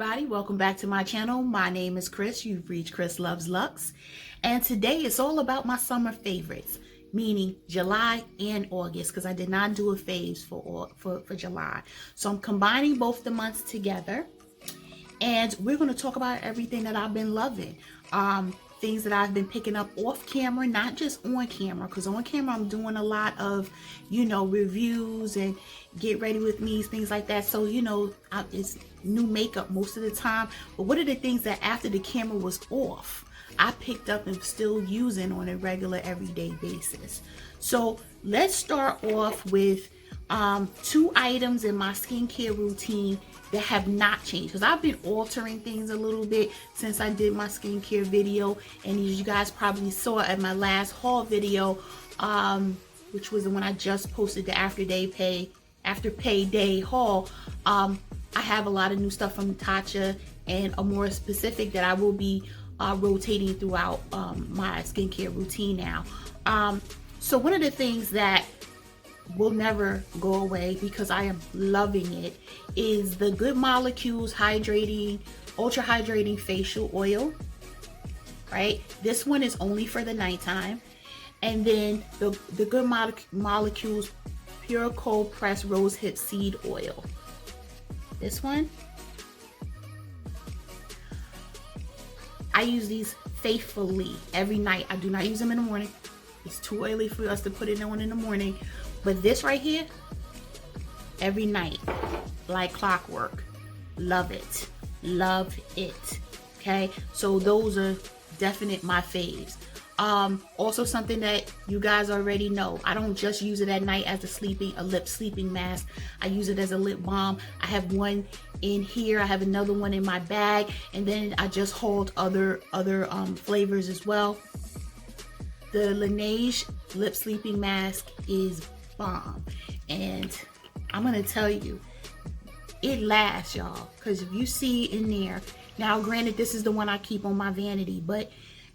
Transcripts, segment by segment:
everybody, welcome back to my channel. My name is Chris. You've reached Chris Loves Luxe, and today it's all about my summer favorites, meaning July and August, because I did not do a faves for July. So I'm combining both the months together, and we're going to talk about everything that I've been loving. Things that I've been picking up off camera, not just on camera, because on camera I'm doing a lot of, reviews and get ready with me, things like that. So, it's new makeup most of the time. But what are the things that after the camera was off, I picked up and still using on a regular everyday basis? So let's start off with two items in my skincare routine that have not changed, because I've been altering things a little bit since I did my skincare video, and as you guys probably saw at my last haul video, which was the one I just posted, the after payday haul. I have a lot of new stuff from Natasha and a more specific that I will be rotating throughout my skincare routine now. So one of the things that will never go away, because I am loving it, is the Good Molecules Ultra-Hydrating Facial Oil. Right, this one is only for the nighttime. And then the Good Molecules Pure Cold Pressed Rosehip Seed Oil. This one, I use these faithfully every night. I do not use them in the morning. It's too early for us to put it on in the morning. But this right here, every night, like clockwork. Love it. Love it. Okay, so those are definite my faves. Also something that you guys already know, I don't just use it at night as a lip sleeping mask. I use it as a lip balm. I have one in here. I have another one in my bag, and then I just hold other flavors as well. The Laneige lip sleeping mask is bomb, and I'm gonna tell you, it lasts, y'all, because if you see in there, now granted this is the one I keep on my vanity, but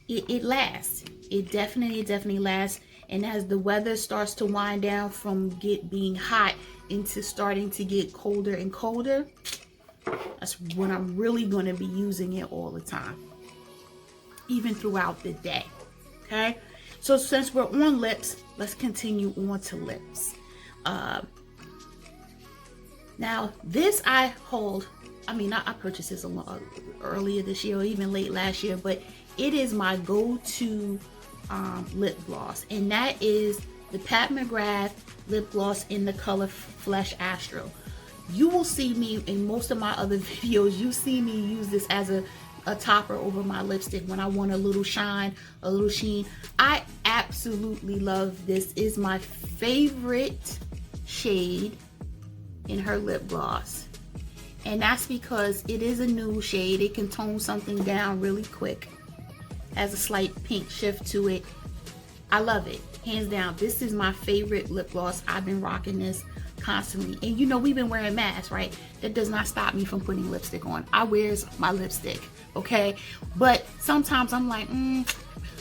it lasts. It definitely lasts. And as the weather starts to wind down from being hot into starting to get colder and colder, that's when I'm really going to be using it all the time, even throughout the day. Okay, so since we're on lips, let's continue on to lips. Now this I hold, I purchased this earlier this year or even late last year, but it is my go-to lip gloss, and that is the McGrath lip gloss in the color Flesh Astral. You will see me in most of my other videos, you see me use this as a topper over my lipstick when I want a little shine, a little sheen. I absolutely love this. Is my favorite shade in her lip gloss, and that's because it is a new shade. It can tone something down really quick, has a slight pink shift to it. I love it, hands down. This is my favorite lip gloss. I've been rocking this constantly, and we've been wearing masks, right? That does not stop me from putting lipstick on. I wears my lipstick, okay? But sometimes I'm like,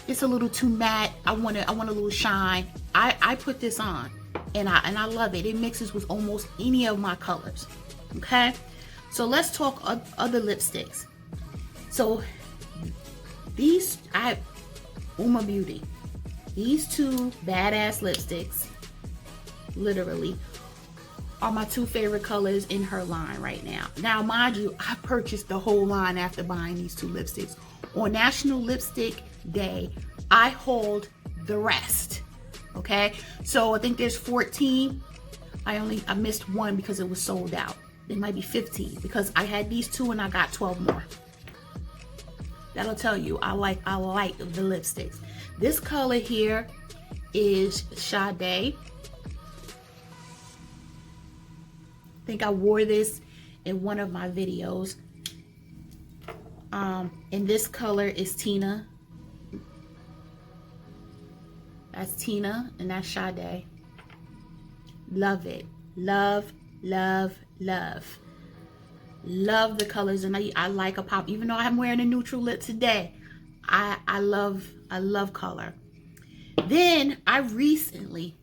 it's a little too matte. I want a little shine. I put this on, and I love it. It mixes with almost any of my colors. Okay, so let's talk other lipsticks. So these, Uoma Beauty, these two badass lipsticks, literally, are my two favorite colors in her line right now. Now, mind you, I purchased the whole line after buying these two lipsticks. On National Lipstick Day, I hold the rest. Okay, so I think there's 14. I missed one because it was sold out. There might be 15 because I had these two and I got 12 more. That'll tell you I like the lipsticks. This color here is Sade. I think I wore this in one of my videos. And this color is Tina. That's Tina, and that's Sade. Love it. Love, love, love. Love the colors, and I like a pop. Even though I'm wearing a neutral lip today, I love color. Then I recently,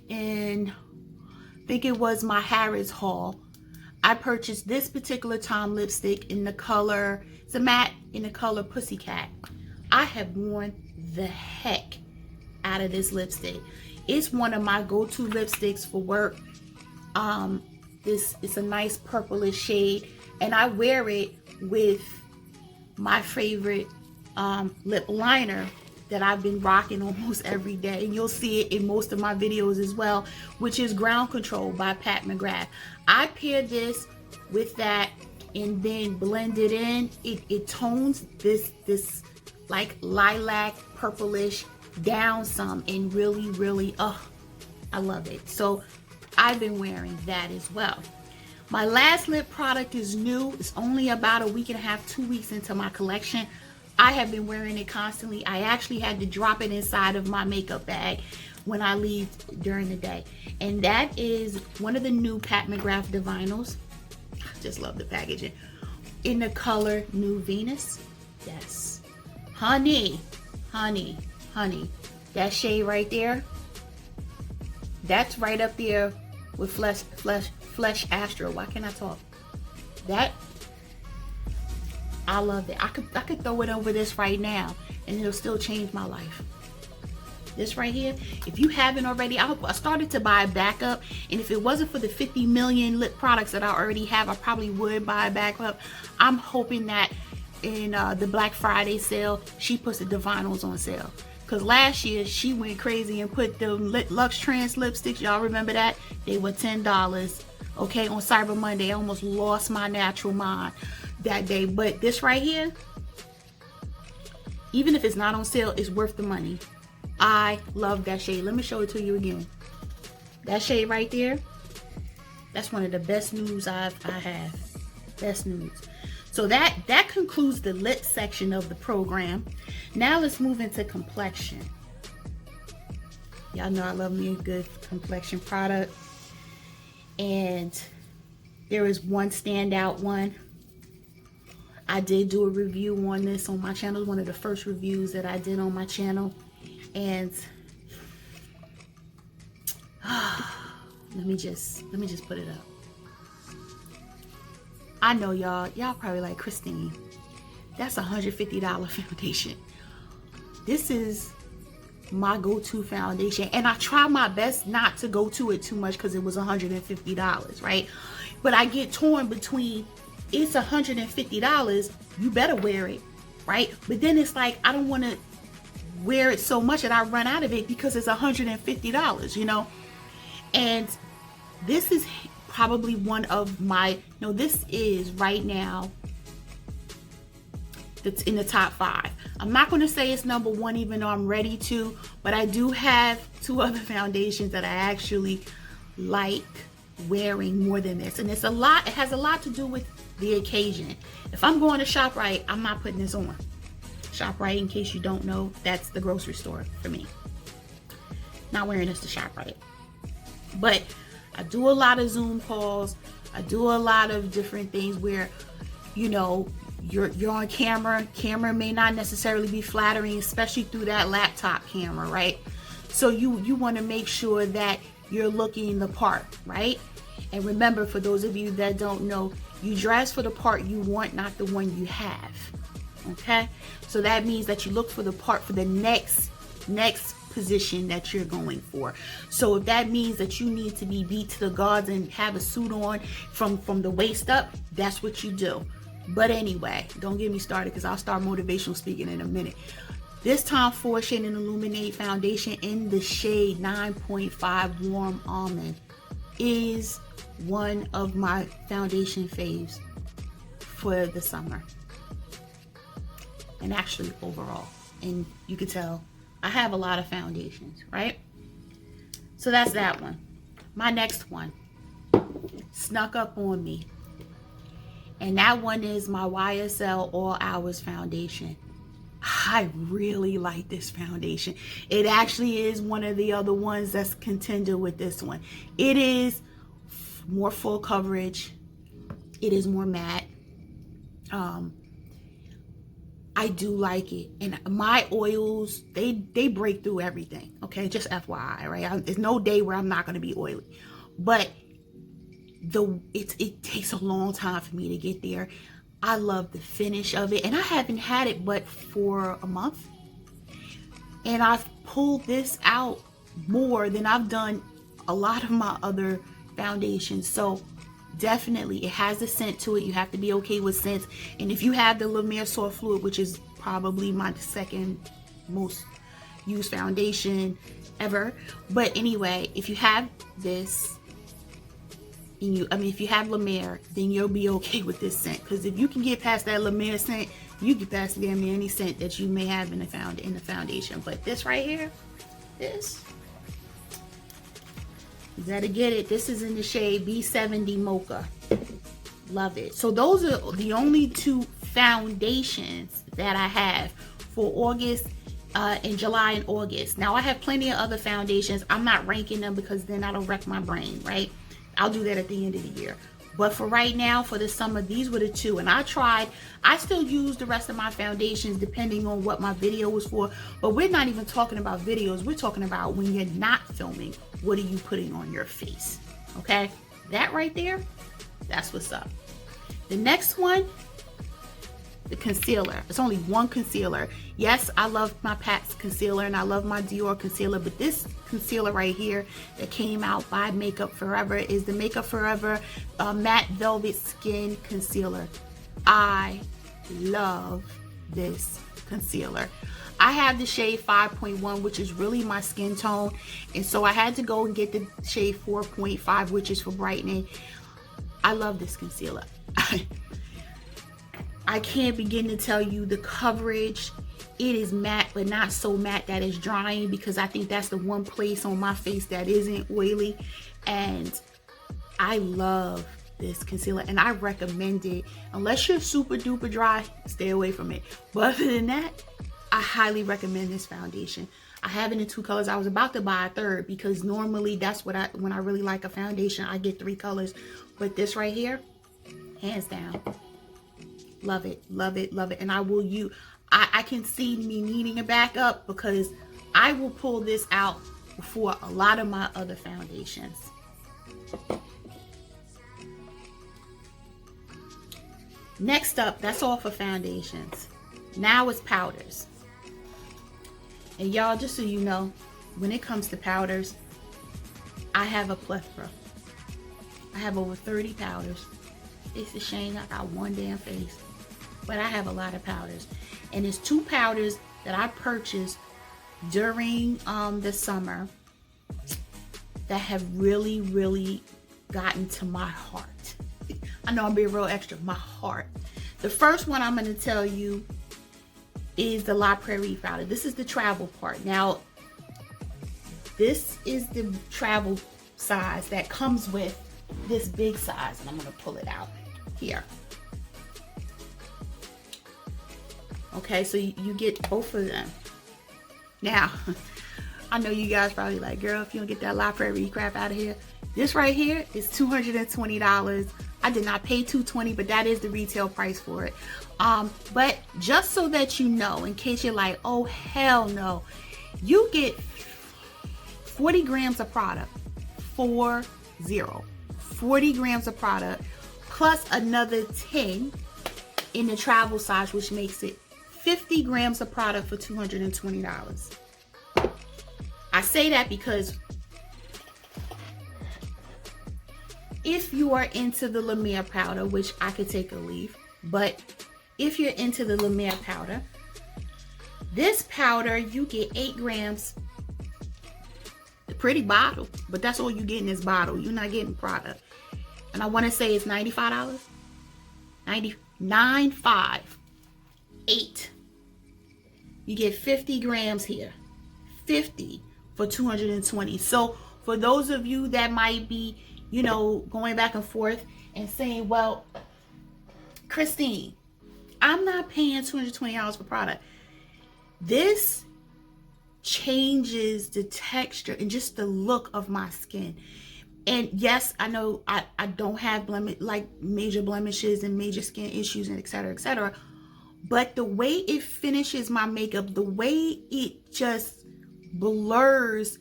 in I think it was my Harrods haul, I purchased this particular Tom lipstick in the color, it's a matte in the color Pussycat. I have worn the heck out of this lipstick. It's one of my go-to lipsticks for work. This is a nice purplish shade, and I wear it with my favorite lip liner that I've been rocking almost every day, and you'll see it in most of my videos as well, which is Ground Control by Pat McGrath. I paired this with that and then blend it in. It tones this like lilac purplish down some, and really, I love it. So I've been wearing that as well. My last lip product is new. It's only about a week and a half, 2 weeks into my collection. I have been wearing it constantly. I actually had to drop it inside of my makeup bag when I leave during the day. And that is one of the new Pat McGrath Divinyls. I just love the packaging. In the color New Venus. Yes. Honey. That shade right there, that's right up there with Flesh Astral. Why can't I talk? That, I love it. I could throw it over this right now and it'll still change my life. This right here, if you haven't already, I started to buy a backup, and if it wasn't for the 50 million lip products that I already have, I probably would buy a backup. I'm hoping that in the Black Friday sale, she puts the Divinyls on sale. Because last year, she went crazy and put the Luxe Trance lipsticks. Y'all remember that? They were $10. Okay, on Cyber Monday. I almost lost my natural mind that day. But this right here, even if it's not on sale, it's worth the money. I love that shade. Let me show it to you again. That shade right there, that's one of the best nudes I have. Best nudes. So that concludes the lip section of the program. Now let's move into complexion. Y'all know I love me a good complexion product. And there is one standout one. I did do a review on this on my channel. One of the first reviews that I did on my channel. And let me just put it up. I know y'all probably like, Christine, that's a $150 foundation. This is my go-to foundation, and I try my best not to go to it too much because it was $150, right? But I get torn between, it's $150, you better wear it, right? But then it's like, I don't want to wear it so much that I run out of it because it's $150, you know? And this is probably one of my, no, this is right now that's in the top 5. I'm not going to say it's number 1 even though I'm ready to, but I do have 2 other foundations that I actually like wearing more than this. And it's a lot, it has a lot to do with the occasion. If I'm going to ShopRite, I'm not putting this on. ShopRite, in case you don't know, that's the grocery store for me. Not wearing this to ShopRite. But I do a lot of Zoom calls. I do a lot of different things where, you know, you're on camera. Camera may not necessarily be flattering, especially through that laptop camera, right? So you want to make sure that you're looking the part, right? And remember, for those of you that don't know, you dress for the part you want, not the one you have. Okay? So that means that you look for the part for the next position that you're going for. So if that means that you need to be beat to the gods and have a suit on from the waist up, that's what you do. But anyway, don't get me started because I'll start motivational speaking in a minute. This Tom Ford Shade and Illuminate foundation in the shade 9.5 Warm Almond is one of my foundation faves for the summer. And actually overall. And you can tell I have a lot of foundations, right? So that's that one. My next one snuck up on me. And that one is my YSL All Hours foundation. I really like this foundation. It actually is one of the other ones that's contender with this one. It is more full coverage. It is more matte. I do like it. And my oils, they break through everything. Okay, just FYI, right? There's no day where I'm not going to be oily. But it takes a long time for me to get there. I love the finish of it, and I haven't had it but for a month, and I've pulled this out more than I've done a lot of my other foundations. So definitely it has a scent to it. You have to be okay with scents, and if you have the La Mer Soft Fluid, which is probably my second most used foundation ever, but anyway, if you have this, and if you have La Mer, then you'll be okay with this scent. Because if you can get past that La Mer scent, you get past damn near any scent that you may have in the foundation. But this right here, this, you gotta get it. This is in the shade B70 Mocha. Love it. So those are the only two foundations that I have for August, in July and August. Now I have plenty of other foundations. I'm not ranking them because then that'll wreck my brain, right? I'll do that at the end of the year. But for right now, for the summer, these were the two. And I still use the rest of my foundations depending on what my video was for. But we're not even talking about videos. We're talking about when you're not filming, what are you putting on your face? Okay? That right there, that's what's up. The next one, the concealer. It's only one concealer. Yes, I love my Pat's concealer and I love my Dior concealer, but this concealer right here that came out by Makeup Forever is the Makeup Forever Matte Velvet Skin Concealer. I love this concealer. I have the shade 5.1, which is really my skin tone, and so I had to go and get the shade 4.5, which is for brightening. I love this concealer. I can't begin to tell you the coverage. It is matte, but not so matte that it's drying, because I think that's the one place on my face that isn't oily. And I love this concealer, and I recommend it. Unless you're super duper dry, stay away from it. But other than that, I highly recommend this foundation. I have it in 2 colors. I was about to buy a third because normally that's what when I really like a foundation, I get 3 colors. But this right here, hands down, love it, love it, love it. And I will use, I can see me needing a backup because I will pull this out before a lot of my other foundations. Next up, that's all for foundations. Now it's powders. And y'all, just so you know, when it comes to powders, I have a plethora. I have over 30 powders. It's a shame I got one damn face, but I have a lot of powders. And it's 2 powders that I purchased during the summer that have really, really gotten to my heart. I know I'm being real extra, my heart. The first one I'm going to tell you is the La Prairie powder. This is the travel part. Now, this is the travel size that comes with this big size, and I'm going to pull it out here. Okay, so you get both of them. Now, I know you guys probably like, girl, if you don't get that La Prairie crap out of here. This right here is $220. I did not pay $220, but that is the retail price for it. But just so that you know, in case you're like, oh hell no, you get 40 grams of product, 40 grams of product, plus another 10 in the travel size, which makes it 50 grams of product for $220. I say that because if you are into the La Mer powder, which I could take or leave, but if you're into the La Mer powder, this powder, you get 8 grams, a pretty bottle, but that's all you get in this bottle. You're not getting product. And I want to say it's $95. $99.58. You get 50 grams here. 50 for $220. So for those of you that might be, you know, going back and forth and saying, well, Christine, I'm not paying $220 for product. This changes the texture and just the look of my skin. And yes, I know I don't have major blemishes and major skin issues and etc., etc. But the way it finishes my makeup, the way it just blurs,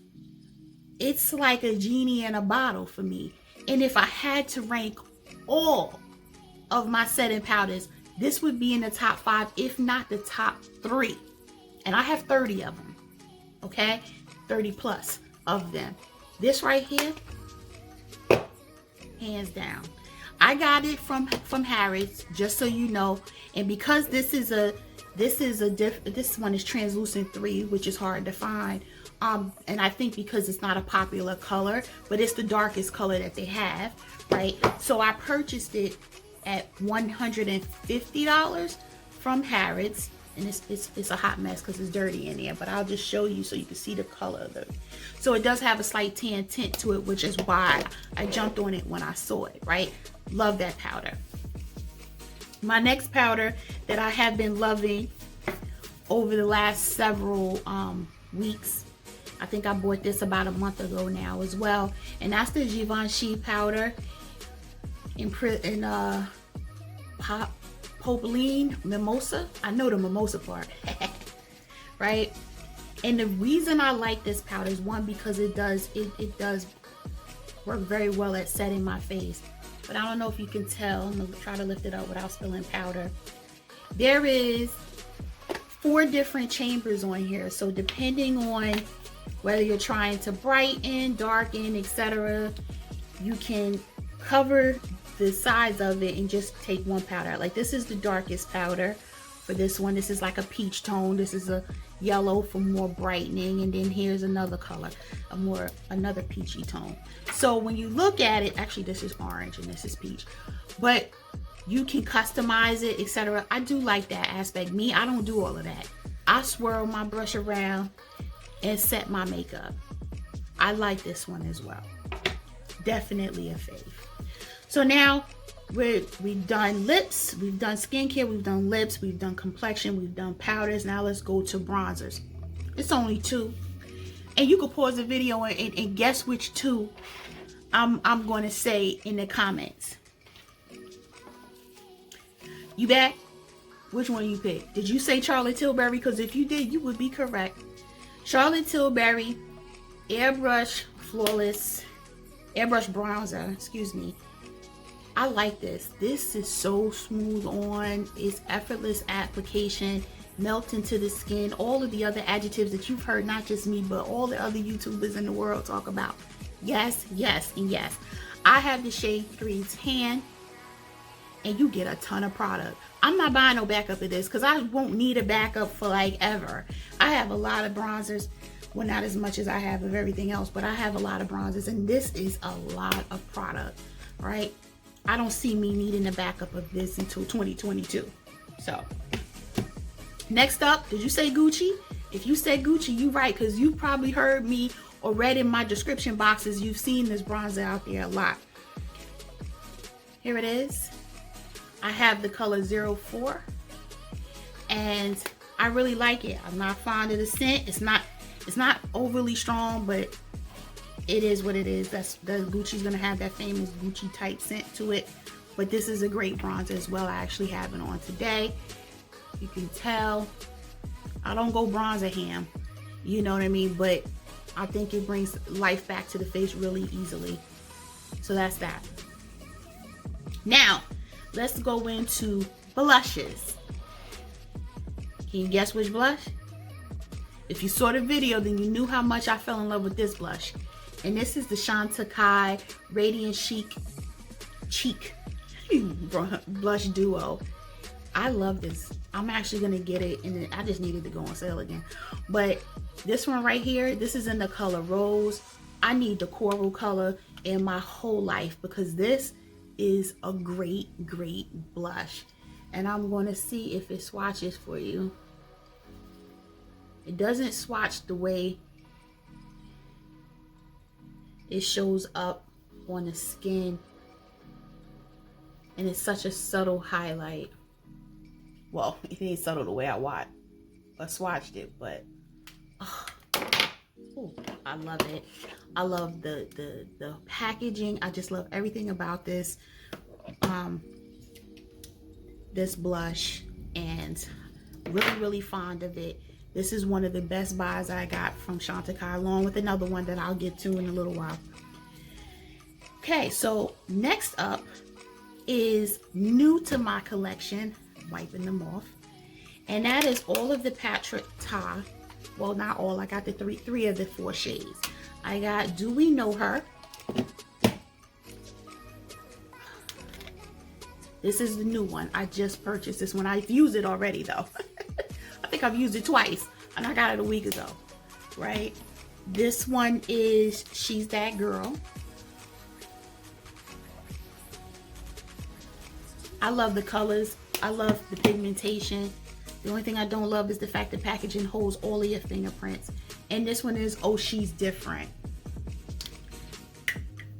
it's like a genie in a bottle for me. And if I had to rank all of my setting powders, this would be in the top 5, if not the top 3. And I have 30 of them, okay? 30 plus of them. This right here, hands down. I got it from Harrods, just so you know. And because this one is translucent 3, which is hard to find. And I think because it's not a popular color, but it's the darkest color that they have, right? So I purchased it at $150 from Harrods. And it's a hot mess because it's dirty in there, but I'll just show you so you can see the color of it. So it does have a slight tan tint to it, which is why I jumped on it when I saw it, right? Love that powder. My next powder that I have been loving over the last several weeks, I think I bought this about a month ago now as well, and that's the Givenchy powder in Popeline Mimosa. I know the mimosa part, right? And the reason I like this powder is, one, because it does work very well at setting my face. But I don't know if you can tell. I'm gonna try to lift it up without spilling powder. There is 4 different chambers on here, so depending on whether you're trying to brighten, darken, etc., you can cover the sides of it and just take one powder. Like, this is the darkest powder for this one. This is like a peach tone. This is a yellow for more brightening, and then here's another color, another peachy tone. So when you look at it, actually this is orange and this is peach, but you can customize it, etc. I do like that aspect. Me, I don't do all of that. I swirl my brush around and set my makeup. I like this one as well. Definitely a fave. So now we've done lips, we've done skincare, we've done lips, we've done complexion, we've done powders. Now let's go to bronzers. It's only 2, and you can pause the video and guess which 2 I'm going to say in the comments. You back? Which one you picked? Did you say Charlotte Tilbury? Because if you did, you would be correct. Charlotte Tilbury Airbrush bronzer, excuse me. I like this. This is so smooth on. It's effortless application, melt into the skin. All of the other adjectives that you've heard, not just me, but all the other YouTubers in the world talk about. Yes, yes, and yes. I have the shade 3 Tan, and you get a ton of product. I'm not buying no backup of this because I won't need a backup for like ever. I have a lot of bronzers. Well, not as much as I have of everything else, but I have a lot of bronzers, and this is a lot of product, right? I don't see me needing a backup of this until 2022. So next up, did you say Gucci? If you said Gucci, you right, because you probably heard me or read in my description boxes. You've seen this bronzer out there a lot. Here it is. I have the color 04, and I really like it. I'm not fond of the scent. It's not overly strong, but it is what it is. Gucci's gonna have that famous Gucci type scent to it. But this is a great bronzer as well. I actually have it on today. You can tell I don't go bronzer ham, you know what I mean? But I think it brings life back to the face really easily. So that's that. Now let's go into blushes. Can you guess which blush? If you saw the video, then you knew how much I fell in love with this blush. And this is the Chantecille Radiance Chic blush duo. I love this. I'm actually gonna get it, and I just needed to go on sale again. But this one right here, this is in the color Rose. I need the coral color in my whole life because this is a great blush. And I'm gonna see if it swatches for you. It doesn't swatch the way it shows up on the skin, and it's such a subtle highlight. Well, it ain't subtle the way I swatched it, but oh, I love it. I love the packaging. I just love everything about this this blush, and really fond of it. This is one of the best buys I got from Chantecille, along with another one that I'll get to in a little while. Okay, so next up is new to my collection, wiping them off, and that is all of the Patrick Ta. Well, not all. I got the three of the 4 shades. I got Do We Know Her. This is the new one. I just purchased this one. I've used it already though. I think I've used it twice, and I got it a week ago, right? This one is She's That Girl. I love the colors. I love the pigmentation. The only thing I don't love is the fact that packaging holds all of your fingerprints. And this one is Oh She's Different.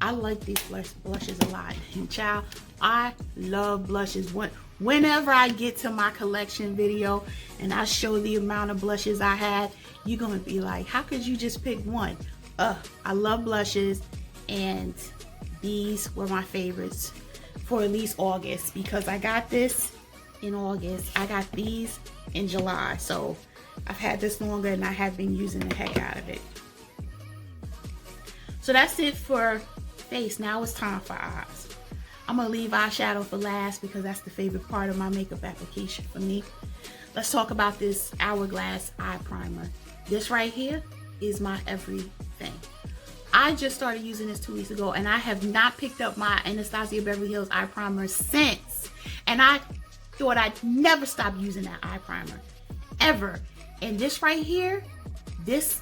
I like these blushes a lot. And child, I love blushes. Whenever I get to my collection video and I show the amount of blushes I have, you're gonna be like, how could you just pick one? I love blushes, and these were my favorites for at least August, because I got this in August. I got these in July, so I've had this longer and I have been using the heck out of it. So that's it for face. Now it's time for eyes. I'm gonna leave eyeshadow for last because that's the favorite part of my makeup application for me. Let's talk about this Hourglass eye primer. This right here is my everything. I just started using this 2 weeks ago, and I have not picked up my Anastasia Beverly Hills eye primer since. And I thought I'd never stop using that eye primer, ever. And this right here, this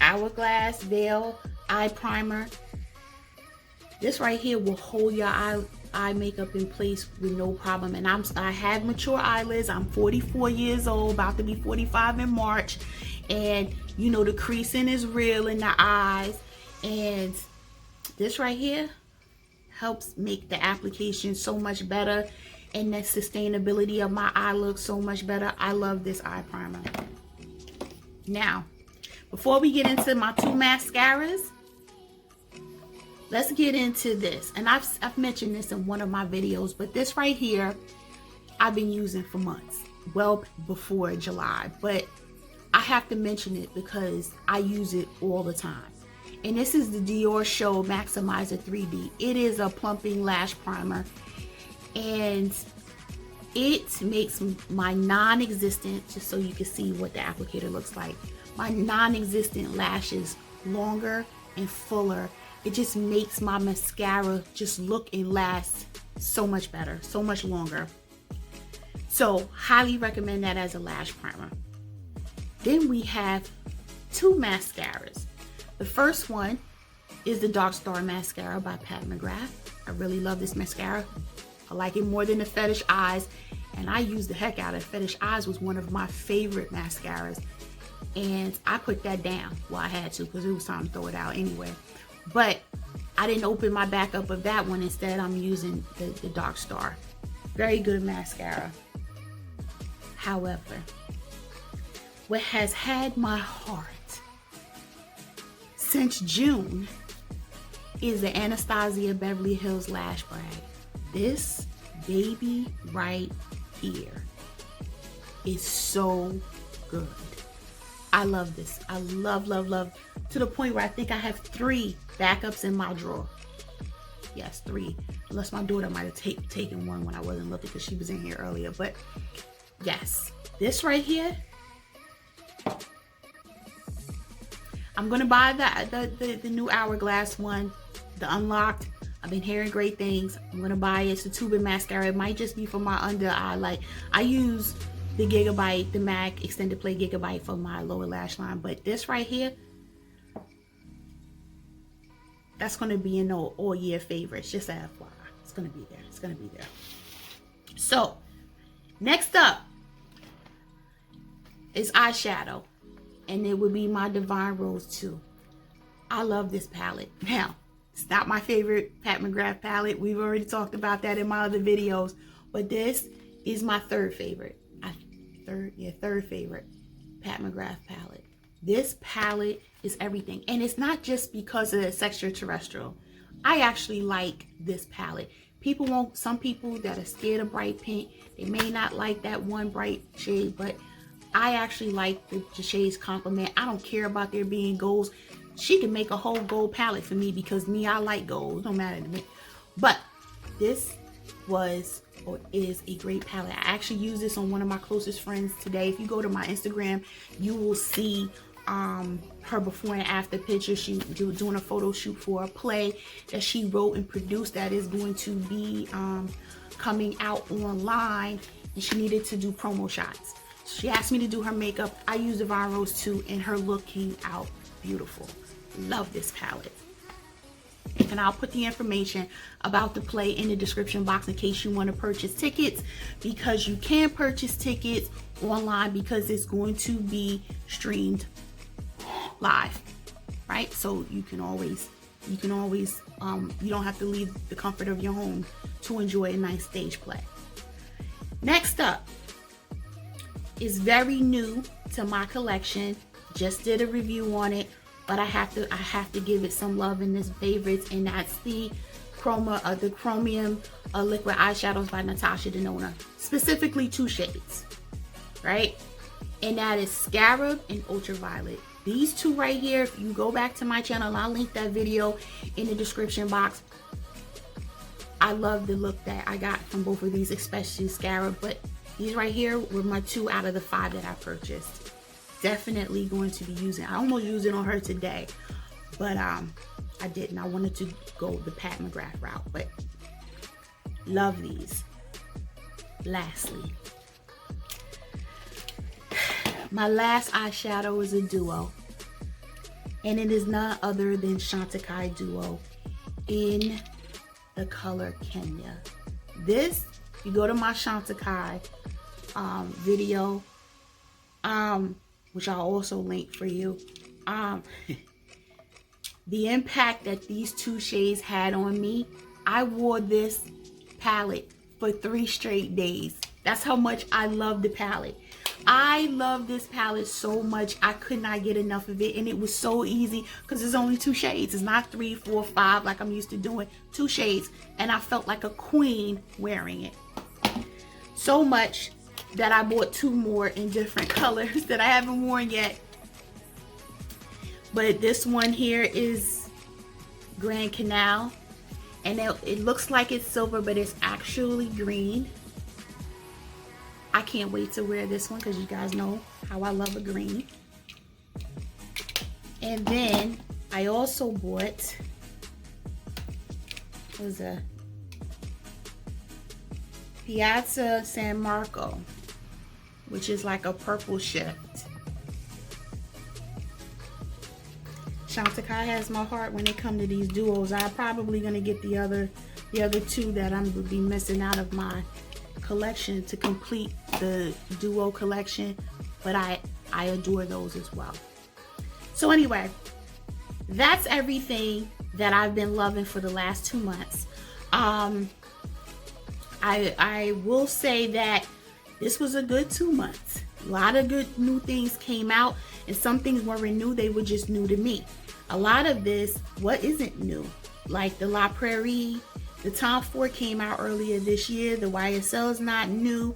Hourglass Veil eye primer, this right here will hold your eye makeup in place with no problem. And I have mature eyelids. I'm 44 years old, about to be 45 in March. And you know, the creasing is real in the eyes. And this right here helps make the application so much better, and the sustainability of my eye look so much better. I love this eye primer. Now, before we get into my 2 mascaras, let's get into this. And I've mentioned this in one of my videos, but this right here I've been using for months, well before July, but I have to mention it because I use it all the time. And this is the Dior Show Maximizer 3D. It is a plumping lash primer, and it makes my non-existent, just so you can see what the applicator looks like, my non-existent lashes longer and fuller. It just makes my mascara just look and last so much better, so much longer. So highly recommend that as a lash primer. Then we have 2 mascaras. The first one is the Dark Star Mascara by Pat McGrath. I really love this mascara. I like it more than the Fetish Eyes, and I use the heck out of it. Fetish Eyes was one of my favorite mascaras, and I put that down. Well, I had to because it was time to throw it out anyway. But I didn't open my backup of that one. Instead, I'm using the Dark Star. Very good mascara. However, what has had my heart since June is the Anastasia Beverly Hills Lash Brag. This baby right here is so good. I love this. I love, love, love, to the point where I think I have 3 backups in my drawer. Yes, 3. Unless my daughter might have taken one when I wasn't looking because she was in here earlier. But yes, this right here, I'm gonna buy the new Hourglass one, the Unlocked. I've been hearing great things. I'm gonna buy it. It's a tube mascara. It might just be for my under eye. Like, I use the Gigabyte, the MAC Extended Play Gigabyte for my lower lash line, but this right here, that's gonna be an all year favorite. Just a FYI. It's gonna be there. It's gonna be there. So next up is eyeshadow, and it would be my Divine Rose 2. I love this palette. Now, it's not my favorite Pat McGrath palette. We've already talked about that in my other videos, but this is my third favorite. Third favorite Pat McGrath palette. This palette is everything, and it's not just because of the extraterrestrial. I actually like this palette. Some people that are scared of bright pink, they may not like that one bright shade, but I actually like the shades complement. I don't care about there being golds. she can make a whole gold palette for me because me, I like gold. It don't matter to me. But this was or is a great palette. I actually used this on one of my closest friends today. If you go to my Instagram, you will see her before and after picture. She doing a photo shoot for a play that she wrote and produced that is going to be coming out online, and she needed to do promo shots. She asked me to do her makeup. I used Divine Rose too, and her look came out beautiful. Love this palette. And I'll put the information about the play in the description box in case you want to purchase tickets, because you can purchase tickets online because it's going to be streamed live, right? So you can always you don't have to leave the comfort of your home to enjoy a nice stage play. Next up is very new to my collection. Just did a review on it, but I have to give it some love in this favorites, and that's the Chromium liquid eyeshadows by Natasha Denona, specifically 2 shades, right? And that is Scarab and Ultraviolet. These 2 right here, if you go back to my channel, I'll link that video in the description box. I love the look that I got from both of these, especially Scarab, but these right here were my 2 out of the 5 that I purchased. Definitely going to be using. I almost used it on her today, but I didn't. I wanted to go the Pat McGrath route, but love these. Lastly, my last eyeshadow is a duo, and it is none other than Chantecille Duo in the color Kenya. This, you go to my Chantecille video, which I'll also link for you. The impact that these 2 shades had on me, I wore this palette for 3 straight days. That's how much I love the palette. I love this palette so much. I could not get enough of it, and it was so easy because it's only 2 shades. It's not 3, 4, 5 like I'm used to doing. 2 shades, and I felt like a queen wearing it. So much that I bought 2 more in different colors that I haven't worn yet. But this one here is Grand Canal, and it looks like it's silver, but it's actually green. I can't wait to wear this one because you guys know how I love a green. And then I also bought, what was a Piazza San Marco, which is like a purple shift. Chantecille has my heart when it comes to these duos. I'm probably gonna get the other 2 that I'm gonna be missing out of my collection to complete the duo collection, but I adore those as well. So anyway, that's everything that I've been loving for the last 2 months. I will say that this was a good 2 months. A lot of good new things came out, and some things weren't new, they were just new to me. A lot of this, what isn't new? Like the La Prairie, the Tom Ford came out earlier this year. The YSL is not new,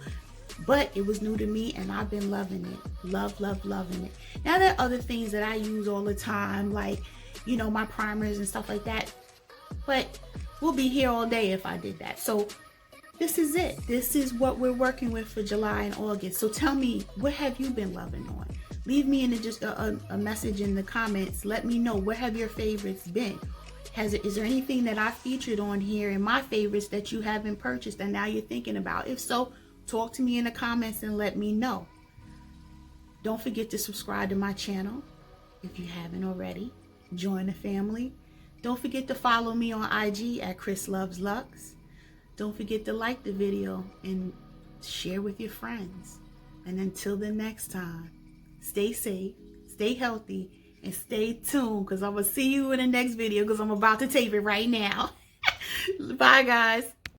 but it was new to me, and I've been loving it. Loving it. Now there are other things that I use all the time, like, you know, my primers and stuff like that, but we'll be here all day if I did that. So this is it. This is what we're working with for July and August. So tell me, what have you been loving on? Leave me in just a message in the comments. Let me know, what have your favorites been? Is there anything that I featured on here in my favorites that you haven't purchased and now you're thinking about? If so, talk to me in the comments and let me know. Don't forget to subscribe to my channel if you haven't already. Join the family. Don't forget to follow me on IG at Chris Loves Lux. Don't forget to like the video and share with your friends. And until the next time, stay safe, stay healthy, and stay tuned, because I'm going to see you in the next video because I'm about to tape it right now. Bye, guys.